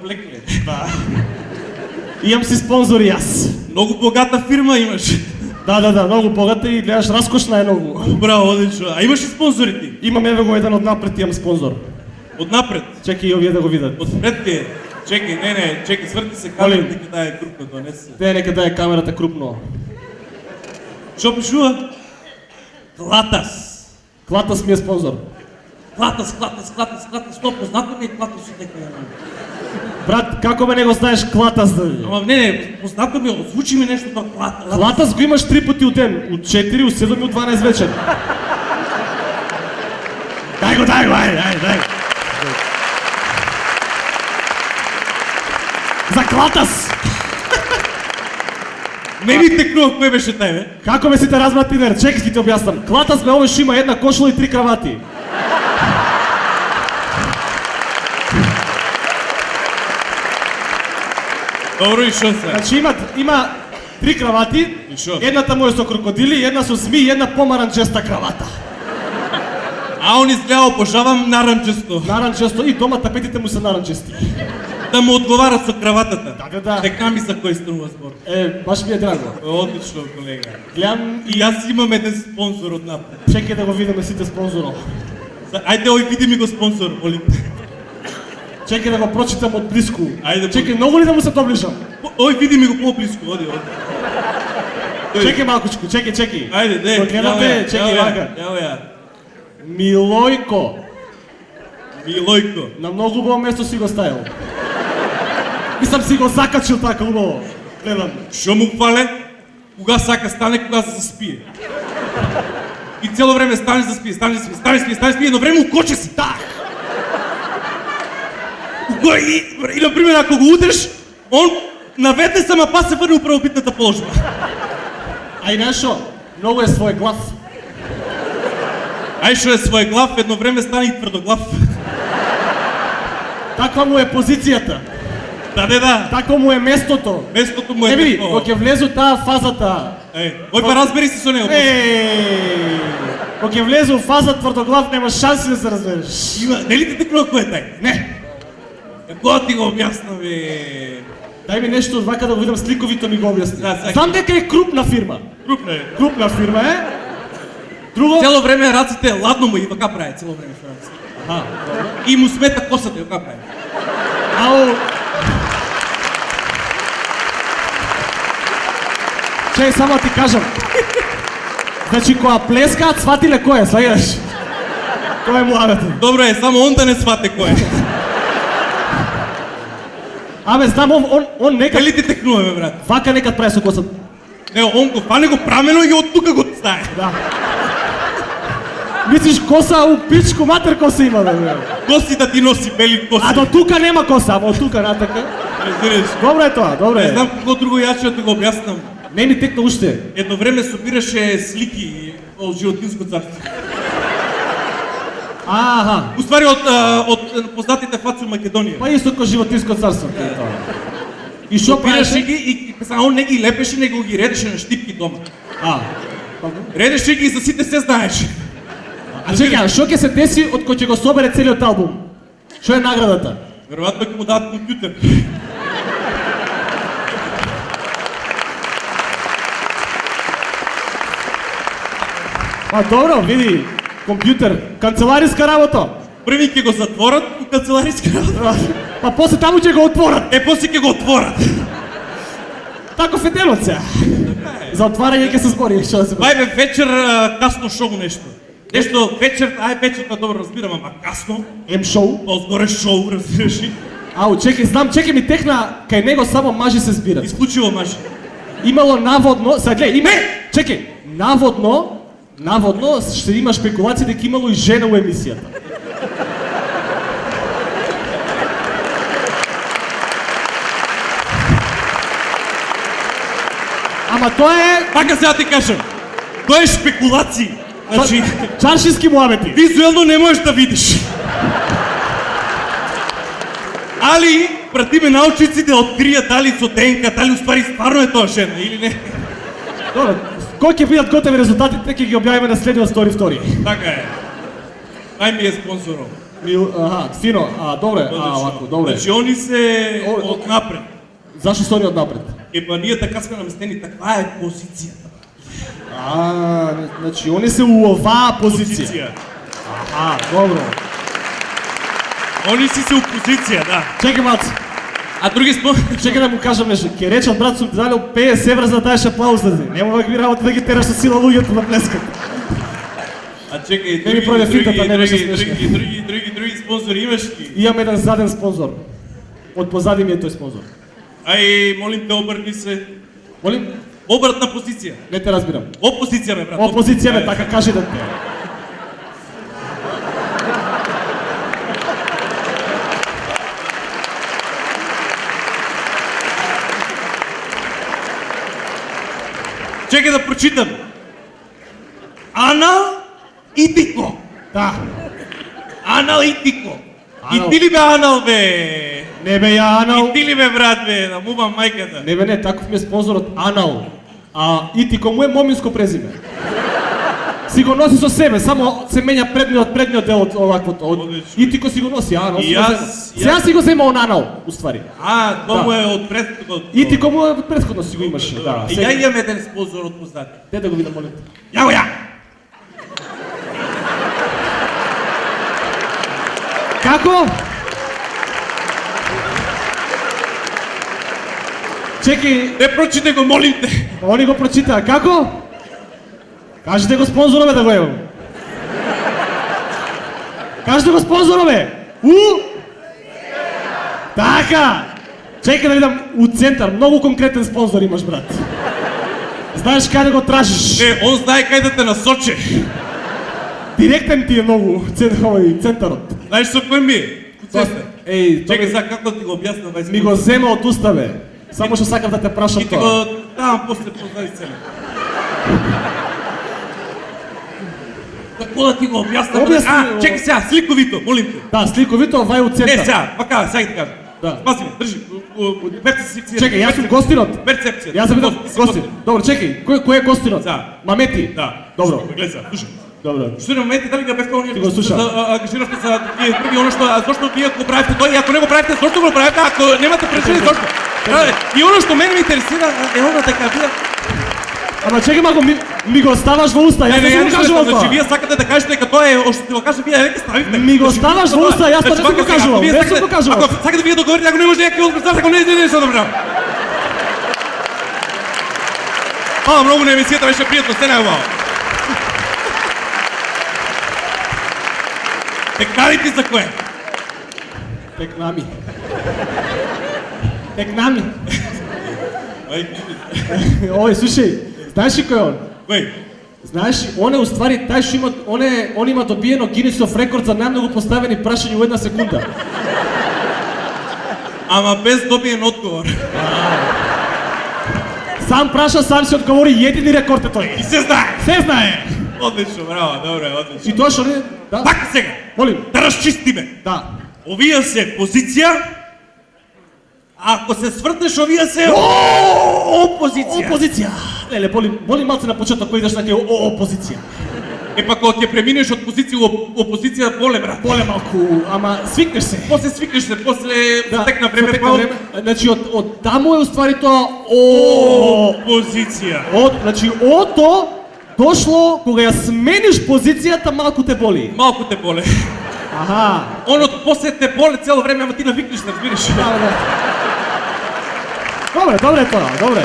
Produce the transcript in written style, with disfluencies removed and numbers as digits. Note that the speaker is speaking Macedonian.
облекле. Да. Имам си спонзори аз. Много богата фирма имаш. Да, много богата и гледаш, разкошна е много. Браво, отлично. А имаш ли спонсори ти? Имам еве го един отнапред, имам спонзор. Отнапред? Чекай и овие да го видят. Отпред ли е? Чекай, не, чекай, свърти се камерата, нека да е крупно, донесе. Те нека да е камерата крупно. Що пишува? Клатас. Клатас ми е спонзор. Клатас, то познато ми е Клатас от нека. Брат, како ме не го знаеш Клатас да ви? Ама не, познато ми, озвучи ми нещо това Клатас. Клатас го имаш 3 пъти от ден. От 4, от 7 и от 12 вечер. Дай го, дай. За Клатас! Не ми текнува, кое беше тай, бе? Како ме си те разбрат, Тинер? Чекай ки ти обяснам. Клатас ме овеш има една кошула и 3 кравати. Добро и шо се? Значи има 3 кравати, И шо? едната му е со крокодили, една со зми и една помаранчеста кравата. А он изгледа, обожавам наранчесто. Наранчесто и дома тапетите му са наранчести. Да му отговаря со краватата. Да. Дека ми за кој струва збор. Баш ми е драго. Отлично, колега. Гледам И аз имам еден спонсор од напред. чекай да го видиме сите спонзоро. Ајде, ој види ми го спонсор, молим. Чекай да го прочитам од близко. Ајде, Чекай, многу ли да му се доближам? Ој види ми го по-близко, оди. Чекай малкучко, чекай. Ајде, де. Го гледате, чекай вака. Ево ја. Милојко. Милојко. На многу убаво место си го ставил. И сам си го закачил така убаво. Гледам. Шо му фале? Кога сака стане, кога се заспие. И цело време стане заспие, стане заспие, едно време укоче си. Так! И, например, ако го удреш, он наведне сама па се върне у правобитната положба. А и нешо, многу е свој глав. Ај шо е своеглав, едно време стане и тврдоглав. Таква му е позицијата. Да. Такво му е местото. Местото му е види, такова. кога ќе влезе таа фазата. Ој па разбери се со него. Кога ќе влезе у фаза тврдоглав, нема шанси да се разбереш. Има, нели ти текнува кој е тај? Не. Како ти го објаснам, бе? Дај ми нешто од вака да го видам сликовито ми го објасни. Да, сега. Знам дека е крупна фирма. Крупна е. Крупна фирма е. Друго? Цело време раците ладно му и вака прави, цело време што раците. Аха. И му смета косата и вака прави. Ау. Чеј, само ти кажам. Значи, кога плескаат, сватиле кој е, сваѓаш? Кој е младата? Добро е, само он да не свате кој е. Абе, знам, он некад... Дали ти текнуваме, брат? Вака некад прави со косата. Не, он го фане го прамено и од тука го стае. Да. Мислиш, коса у пичку, матер коса има, бе. Коси да ти носи бели коси. А до тука нема коса, ама од тука натака. Разбираш? Добро е тоа, добро Не е. знам како друго јаче да го објаснам. Не ми текна уште. Едно време собираше слики од животинско царство. Аха. Уствари од познатите фаци од Македонија. Па исто ко животинско царство. И шо Собираше правеше? ги и само он не ги лепеше, него ги редеше на штипки дома. А. Редеше ги и за сите се знаеше. А чекай, шо ќе се деси од кој ќе го собере целиот албум? Шо е наградата? Веројатно ќе му дадат компјутер. А добро, види, компјутер, канцелариска работа. Први ќе го затворат у канцелариска работа. Па после таму ќе го отворат. После ќе го отворат. Таков е делот се. За отварање ќе се збори, што да се. Ајде вечер касно шоу нешто. Нешто вечер, вечерта добро разбирам, ама касно. Ем шоу. Позгоре шоу, разбираш ли? Ау, чекай ми техна, кај него само мажи се збират. Исклучиво мажи. Имало наводно, сега гледај, има... Чекай, наводно ще има спекулации дека имало и жена у емисијата. Ама тоа е... Така сега ти кажам, тоа е шпекулации. Значи, чаршински муабети. визуелно не можеш да видиш. Али, пратиме научници да откријат дали со ДНК, дали уствари стварно е тоа жена или не. Добро, кој ќе бидат готови резултатите, ќе ги објавиме на следниот стори втори. Така е. Ај ми е спонсором. Аха, фино, добре, овако, добре. Значи они се од напред. Зашто се они однапред? Па ние така сме наместени, таква е позицијата. Значи они се у оваа позиција. Добро. Они си се у позиција, да. Чекај малце. А други Чекај да му кажам нешто. Ке речам брат сум ти далел 50 евра за да даеш аплауз да ти. Нема вака ми работа да ги тераш со сила луѓето на плескат. А чекај, Не ми пројде финтата, не беше смешно. други спонзори имаш ли? Имам еден заден спонзор. Од позади ми е тој спонзор. Ај, молим те, обрни се. Молим? Обратна позиција. Не те разбирам. Опозиција ме, брат. Опозиција ме, така кажи да те. Чекај да прочитам. Аналитико. Да. Аналитико. И Анал. ти ли бе анал, бе? Не бе ја Анал. И ти ли бе, брат, бе? Да мувам мајката. Не, таков ми е спонзорот Анал. Итико му е моминско презиме. Си го носи со себе, само се менја предниот дел од оваквото. Одлично. Итико си го носи, Анал си го Јас- зема. Сега си го зема он Анал, уствари. Тоа му е од предходот. Итико му е претходно си го имаше, да. И ја имам еден спонзор од познати. Де да го видам, молим. Ја го ја! Како? Чекај, Не прочитай го, молим те. они го прочитаа. Како? Кажете го спонзорове да го евам. Кажете го спонзорове. Така. Чекај да видам у центар. Многу конкретен спонзор имаш, брат. Знаеш каде го тражиш. Не, он знае кај да те насочи. Директен ти е многу центарот. Знаеш со кој ми е? Куцесте. Еј, Чекај сега како да ти го објаснам вај. ми го зема од уставе. Само што сакам да те прашам И ти тоа. го давам после познади цели. Како да ти го објаснам? Објасни. Чекај сега, сликовито, молим те. Да, сликовито вај у Не, центар. сега, вака, сега ти кажам. Да. Спаси ме, држи. Перцепција. Чекај, јас сум гостинот. Перцепција. Јас да видам Ти си гостин. Добро, чекај. Кој е гостинот? Да. Мамети. Да. Добро. Гледај сега, слушај. Добро. Што на моменти дали ga бевте оние Ти го слушам. ангажираште за тие други оно што зошто вие го правите тоа и ако не го правите зошто го правите ако немате причина зошто? И оно што мене ме интересира е она дека вие Ама чекај малку, ми го ставаш во уста, јас не сум го кажувал значи тоа. вие сакате да кажете дека тоа е што ти го кажа вие веќе ставите. Ми го ставаш во уста, јас тоа не сум го кажувал, не сум го кажувал. Ако сакате вие да говорите ако не може некој од представите, ако не што добро. Многу на емисијата беше пријатно, сте најубаво. Текнавите за кое? Текнами. Текнами. Ој, слушај, знаеш ли кој е он? Кој? Знаеш ли, он е уствари тај што има, он има добиено Гинисов рекорд за најмногу поставени прашања у една секунда. Ама без добиен одговор. Сам праша, сам се одговори, едини рекорд е тој. И се знае. Се знае. Одлично, браво, добре, одлично. И тоа што не, да? Така сега, Молим. да разчистиме. Да. Овие се позиција, ако се свртнеш, овие се опозиција. Опозиција. Леле, боли малце на почеток кој идеш на ке опозиција. Па кога ќе преминеш од позиција у опозиција, боле, брат. Боле малку, ама свикнеш се. После свикнеш се, после текна време, текна време. Значи од таму е уствари тоа опозиција. Значи ото дошло кога ја смениш позицијата, малку те боли. Малку те боле. Аха. Онот после те боле цело време, ама ти навикнеш, разбираш. Добре, добре тоа, добре.